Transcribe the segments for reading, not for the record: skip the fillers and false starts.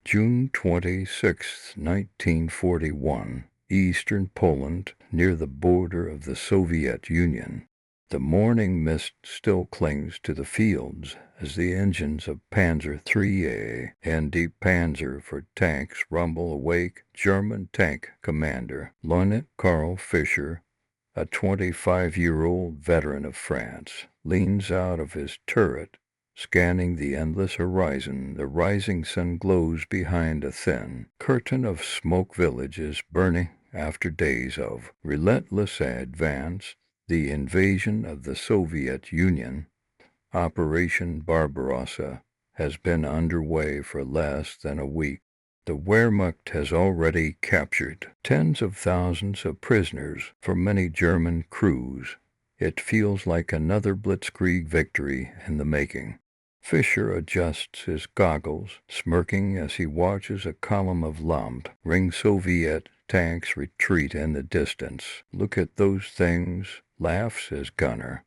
June 26, 1941, eastern Poland, near the border of the Soviet Union. The morning mist still clings to the fields as the engines of Panzer IIIA and D Panzer for tanks rumble awake. German tank commander Lieutenant Karl Fischer, a 25-year-old veteran of France, leans out of his turret, scanning the endless horizon. The rising sun glows behind a thin curtain of smoke. Villages burning after days of relentless advance. The invasion of the Soviet Union, Operation Barbarossa, has been underway for less than a week. The Wehrmacht has already captured tens of thousands of prisoners for many German crews. It feels like another blitzkrieg victory in the making. Fischer adjusts his goggles, smirking as he watches a column of ring Soviet tanks retreat in the distance. "Look at those things," laughs his gunner,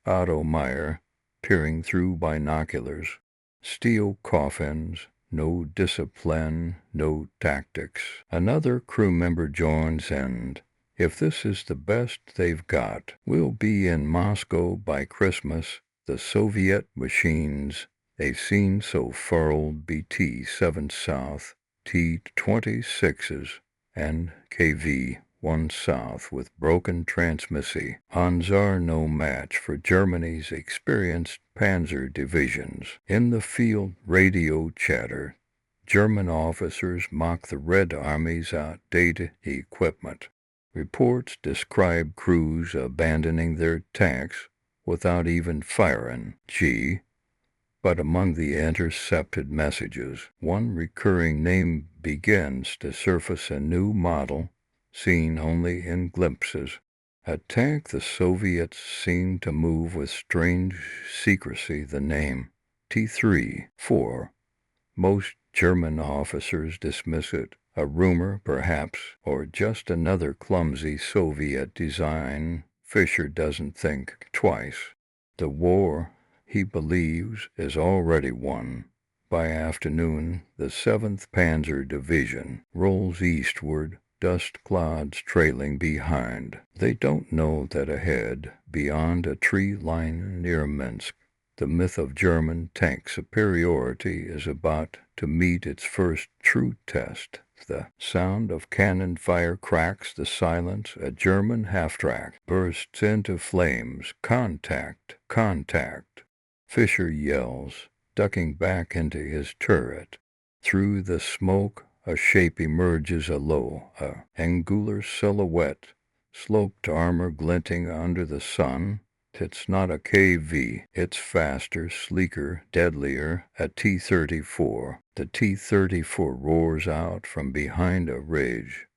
Otto Meyer, peering through binoculars. "Steel coffins, no discipline, no tactics." Another crew member joins in. "If this is the best they've got, we'll be in Moscow by Christmas." The Soviet machines, a scene so furled, BT-7 South, T-26's, and KV-1 South with broken transmissi. Panzer no match for Germany's experienced Panzer divisions. In the field, radio chatter. German officers mock the Red Army's outdated equipment. Reports describe crews abandoning their tanks without even firing. But among the intercepted messages, one recurring name begins to surface, a new model, seen only in glimpses. A tank the Soviets seem to move with strange secrecy. The name, T-34. Most German officers dismiss it, a rumor perhaps, or just another clumsy Soviet design. Fischer doesn't think twice. The war, he believes, is already won. By afternoon, the 7th Panzer Division rolls eastward, dust clouds trailing behind. They don't know that ahead, beyond a tree line near Minsk, the myth of German tank superiority is about to meet its first true test. The sound of cannon fire cracks the silence. A German half-track bursts into flames. Contact! Contact! Fischer yells, ducking back into his turret. Through the smoke, a shape emerges, a angular silhouette, sloped armor glinting under the sun. It's not a KV, it's faster, sleeker, deadlier, a T-34. The T-34 roars out from behind a ridge,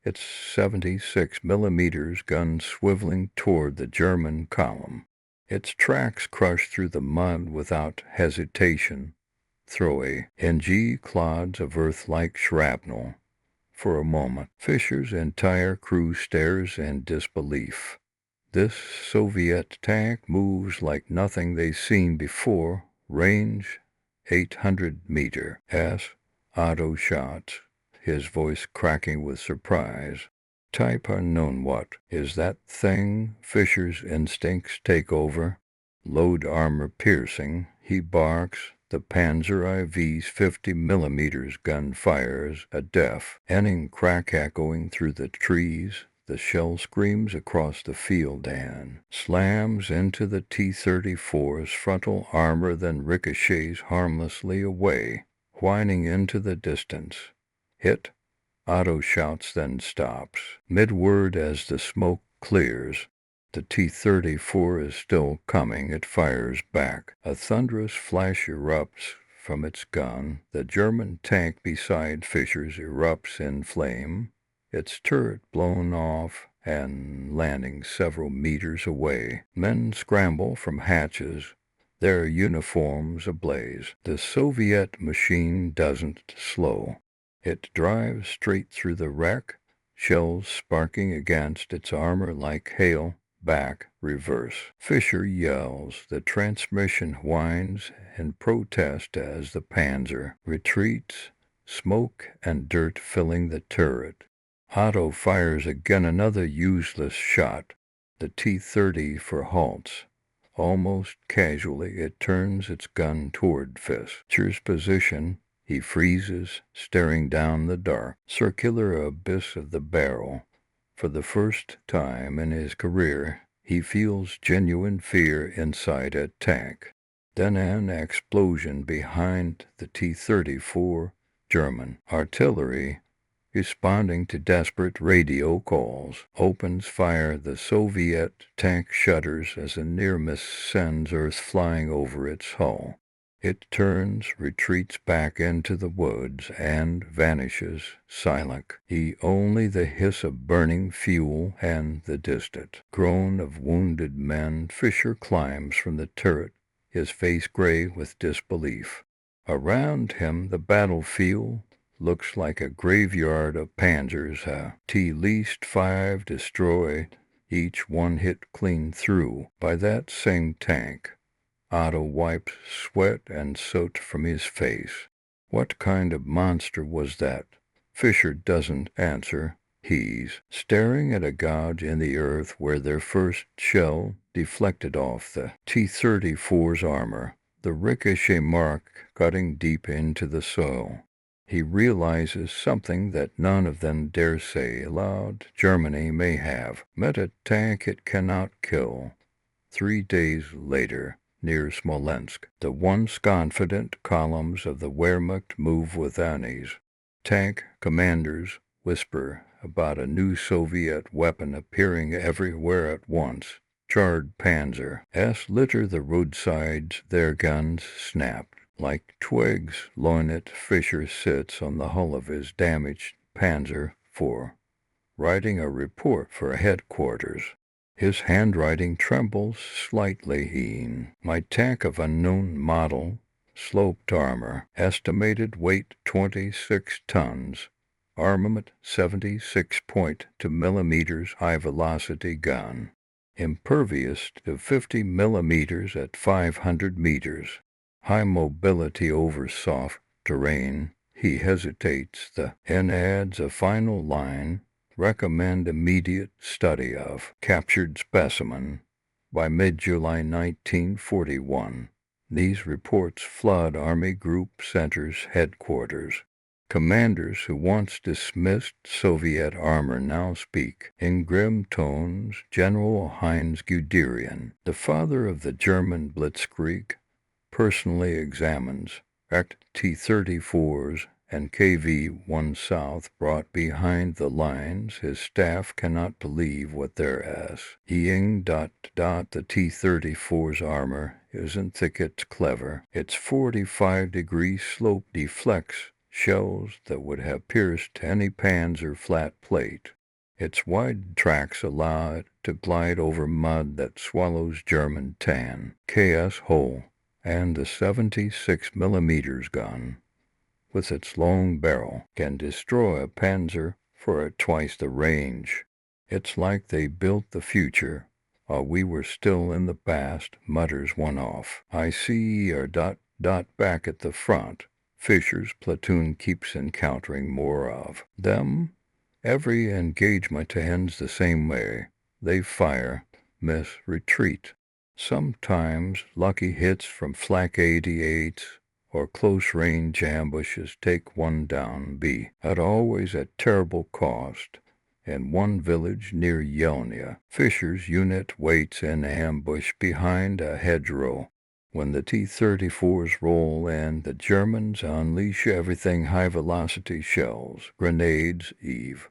its 76 millimeters gun swiveling toward the German column. Its tracks crush through the mud without hesitation, throwing NG clods of earth-like shrapnel. For a moment, Fischer's entire crew stares in disbelief. This Soviet tank moves like nothing they've seen before. Range 800 meter. Otto shouts, his voice cracking with surprise. Type unknown. What is that thing? Fischer's instincts take over. Load armor piercing, he barks. The Panzer IV's 50 millimeters gun fires, a deafening crack echoing through the trees. The shell screams across the field and slams into the T-34's frontal armor, then ricochets harmlessly away, whining into the distance. Hit! Otto shouts, then stops, mid-word as the smoke clears. The T-34 is still coming. It fires back. A thunderous flash erupts from its gun. The German tank beside Fischer's erupts in flame, its turret blown off and landing several meters away. Men scramble from hatches, their uniforms ablaze. The Soviet machine doesn't slow. It drives straight through the wreck, shells sparking against its armor like hail. Back, reverse. Fischer yells. The transmission whines in protest as the Panzer retreats, smoke and dirt filling the turret. Otto fires again, another useless shot. The T-30 for halts. Almost casually, it turns its gun toward Fischer's position. He freezes, staring down the dark, circular abyss of the barrel. For the first time in his career, he feels genuine fear inside a tank. Then an explosion behind the T-34. German artillery, responding to desperate radio calls, opens fire. The Soviet tank shudders as a near miss sends earth flying over its hull. It turns, retreats back into the woods, and vanishes, silent. Only the hiss of burning fuel and the distant groan of wounded men. Fischer climbs from the turret, his face gray with disbelief. Around him the battlefield looks like a graveyard of Panzers. Least 5 destroyed, each one hit clean through by that same tank. Otto wipes sweat and soot from his face. What kind of monster was that? Fischer doesn't answer. He's staring at a gouge in the earth where their first shell deflected off the T-34's armor, the ricochet mark cutting deep into the soil. He realizes something that none of them dare say aloud. Germany may have met a tank it cannot kill. 3 days later, near Smolensk, the once confident columns of the Wehrmacht move with unease. Tank commanders whisper about a new Soviet weapon appearing everywhere at once. Charred Panzer litter the roadsides, their guns snap like twigs. Leutnant Fischer sits on the hull of his damaged Panzer IV, writing a report for headquarters. His handwriting trembles slightly. My tank of unknown model, sloped armor, estimated weight 26 tons, armament 76.2 millimeters, high-velocity gun, impervious to 50 millimeters at 500 meters, high mobility over soft terrain. He hesitates. The N adds a final line. Recommend immediate study of captured specimen by mid-July 1941. These reports flood Army Group Center's headquarters. Commanders who once dismissed Soviet armor now speak in grim tones. General Heinz Guderian, the father of the German Blitzkrieg, personally examines T-34's and KV-1 South brought behind the lines. His staff cannot believe what they're seeing. The T-34's armor isn't thick, it's clever. Its 45-degree slope deflects shells that would have pierced any Panzer flat plate. Its wide tracks allow it to glide over mud that swallows German tan. KS Hull and the 76 millimeters gun, with its long barrel, can destroy a Panzer for at twice the range. It's like they built the future while we were still in the past, mutters one off. I see our ... back at the front. Fischer's platoon keeps encountering more of them. Every engagement ends the same way. They fire, miss, retreat. Sometimes lucky hits from flak 88s or close-range ambushes take one down, but always at terrible cost. In one village near Yelnya, Fischer's unit waits in ambush behind a hedgerow. When the T-34's roll in, the Germans unleash everything: high-velocity shells, grenades,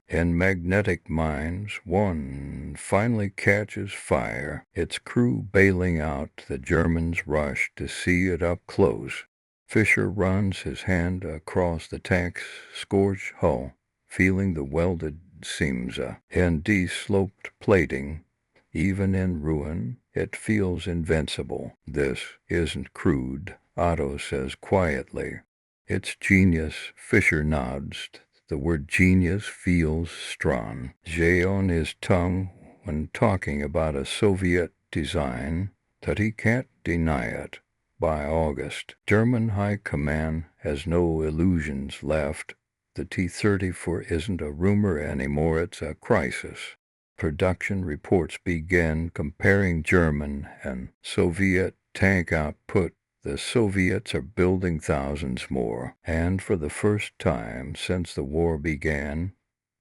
and magnetic mines. One finally catches fire, its crew bailing out. The Germans rush to see it up close. Fischer runs his hand across the tank's scorched hull, feeling the welded seams and de-sloped plating. Even in ruin, it feels invincible. This isn't crude, Otto says quietly. It's genius. Fischer nods. The word genius feels strong. J on his tongue when talking about a Soviet design, that he can't deny it. By August, German High Command has no illusions left. The T-34 isn't a rumor anymore, it's a crisis. Production reports began comparing German and Soviet tank output. The Soviets are building thousands more, and for the first time since the war began,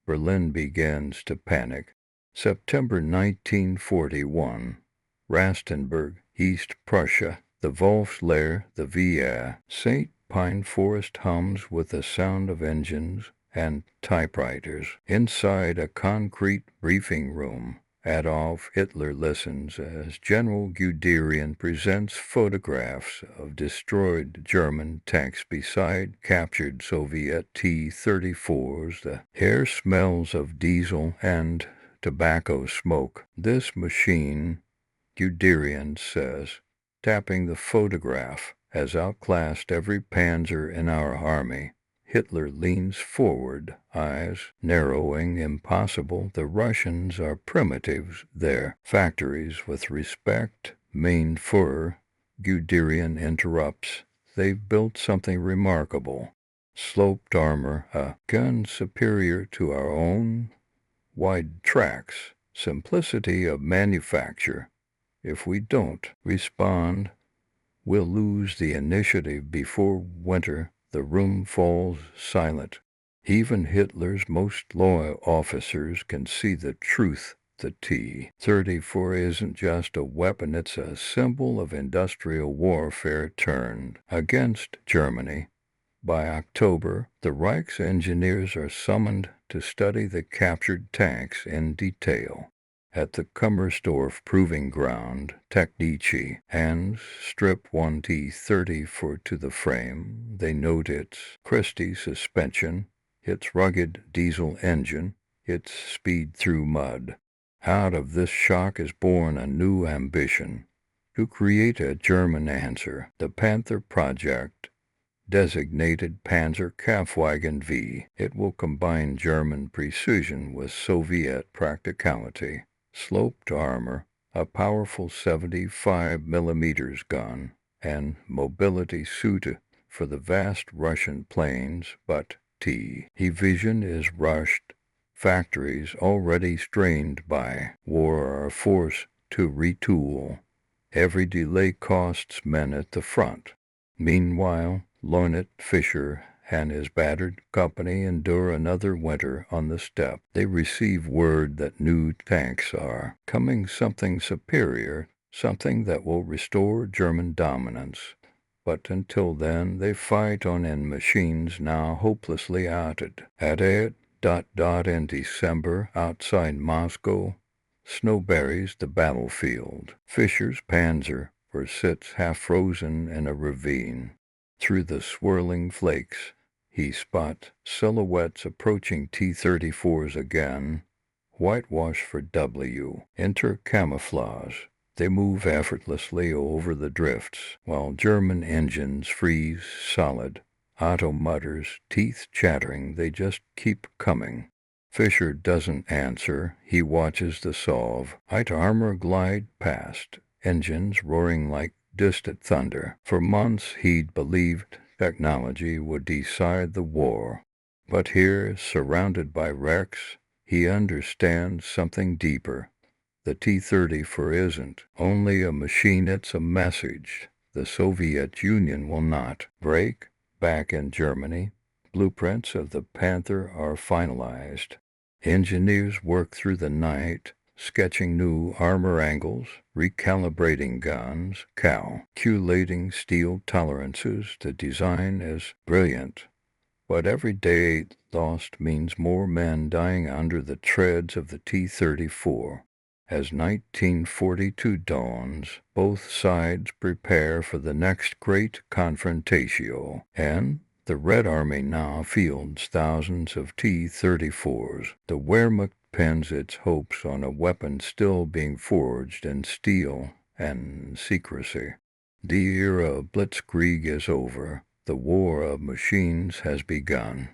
Berlin begins to panic. September 1941. Rastenburg, East Prussia. The Wolfslair, the VA. St. Pine Forest hums with the sound of engines and typewriters. Inside a concrete briefing room, Adolf Hitler listens as General Guderian presents photographs of destroyed German tanks beside captured Soviet T-34's. The air smells of diesel and tobacco smoke. This machine, Guderian says, tapping the photograph, has outclassed every Panzer in our army. Hitler leans forward, eyes narrowing. Impossible. The Russians are primitives. Their factories with respect. Mein Führer, Guderian interrupts. They've built something remarkable. Sloped armor, a gun superior to our own. Wide tracks, simplicity of manufacture. If we don't respond, we'll lose the initiative before winter. The room falls silent. Even Hitler's most loyal officers can see the truth. The T-34 isn't just a weapon, it's a symbol of industrial warfare turned against Germany. By October, the Reich's engineers are summoned to study the captured tanks in detail. At the Kummersdorf Proving Ground, Technici hands strip one T-34 to the frame. They note its Christie suspension, its rugged diesel engine, its speed through mud. Out of this shock is born a new ambition, to create a German answer. The Panther project, designated Panzer Kampfwagen V. It will combine German precision with Soviet practicality. Sloped armor, a powerful 75 mm gun, and mobility suited for the vast Russian plains, but T-vision is rushed. Factories already strained by war are forced to retool. Every delay costs men at the front. Meanwhile, Leutnant Fischer and his battered company endure another winter on the steppe. They receive word that new tanks are coming, something superior, something that will restore German dominance. But until then, they fight on in machines now hopelessly outed. At in December, outside Moscow, snow buries the battlefield. Fischer's Panzer sits half-frozen in a ravine. Through the swirling flakes, he spots silhouettes approaching T-34's again. Whitewash for W. Enter camouflage. They move effortlessly over the drifts, while German engines freeze solid. Otto mutters, teeth chattering, they just keep coming. Fischer doesn't answer. He watches the Sov light armor glide past, engines roaring like distant thunder. For months he'd believed technology would decide the war. But here, surrounded by wrecks, he understands something deeper. The T-34 isn't only a machine, it's a message. The Soviet Union will not break. Back in Germany, blueprints of the Panther are finalized. Engineers work through the night, sketching new armor angles, recalibrating guns, calculating steel tolerances. The design is brilliant, but every day lost means more men dying under the treads of the T-34. As 1942 dawns, both sides prepare for the next great confrontatio, and the Red Army now fields thousands of T-34's. The Wehrmacht pins its hopes on a weapon still being forged in steel and secrecy. The era of blitzkrieg is over. The war of machines has begun.